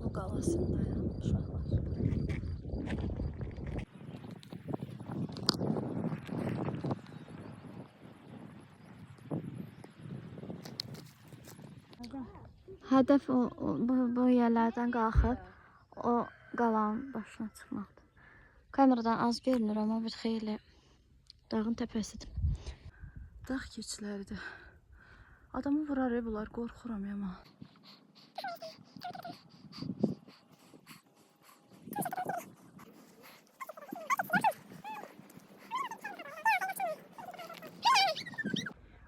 Baku qalasındayım uşaqlar. Hədəf bu yerlərdən qalxıb o qalanın başına çıxmaqdır. Kameradan az görünür, amma bir xeyli dağın təpəsidir. Dağ keçiləridir. Adamı vurar bunlar, qorxuram yama.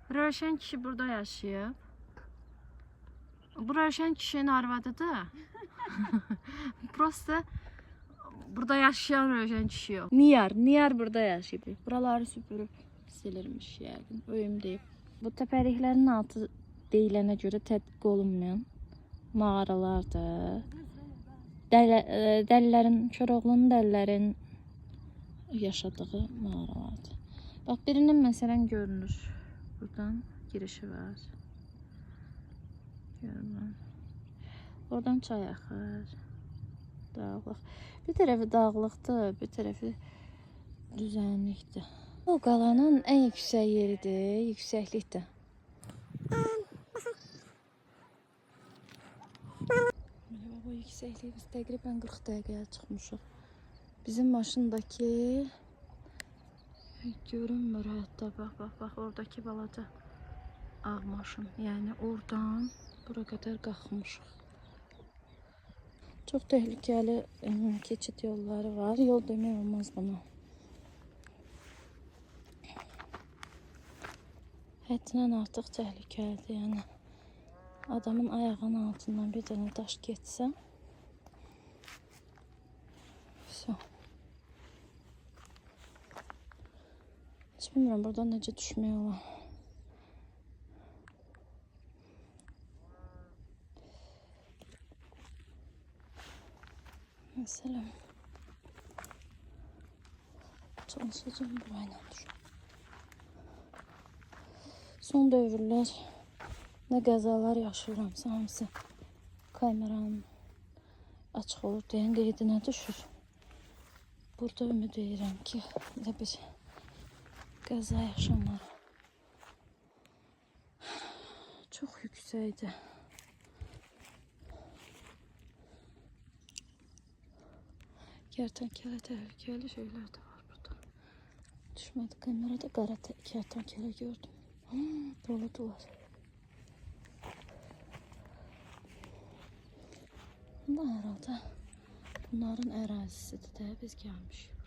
Rövşən kişi burada yaşayıb. Bu Rövşən kişinin arvadıdır. Prosta burada yaşayan Rövşən kişi yok. Niyar burada yaşayıb. Buraları süpürüb silirmiş yəqin. Öyüm deyib. Bu təpəliklərin altı deyilənə görə tədqiq olunmayan mağaralardır. Dəlilərin, Koroğlunun dəlilərin yaşadığı mağaralardır. Bax, birinin məsələn görünür. Buradan girişi var. Görünür. Oradan çay axır. Dağlıq. Bir tərəfi dağlıqdır, bir tərəfi düzənlikdir. Bu qalanın ən yüksək yeridir, yüksəklikdir. Bu yüksəkliyi biz təqribən 40 dəqiqəyə çıxmışıq. Bizim maşındakı görünmür hətta, bax, oradakı balaca ağ maşın. Yəni oradan bura qədər qalxmışıq. Çox təhlükəli keçid yolları var. Yol demək olmaz buna. Həddindən artıq təhlükəlidir. Yəni adamın ayağının altından bir dənə daş getsə, heç bilmirəm buradan necə düşmək olar. Mesela çalışacağım burayla düşün. Son dövrlər nə qəzalar yaşayıramsa hamısı kameranın açıq olur deyən qeydinə düşür. Burada ümid edirəm ki, elə bir qəza yaşamar. Çox yüksəkdir. Kertenkele tehlikeli şeyler de var burada. Düşmedi kamerada, qara kertenkele gördüm. Doludular. Bunda herhalde bunların ərazisidir də biz gəlmişik.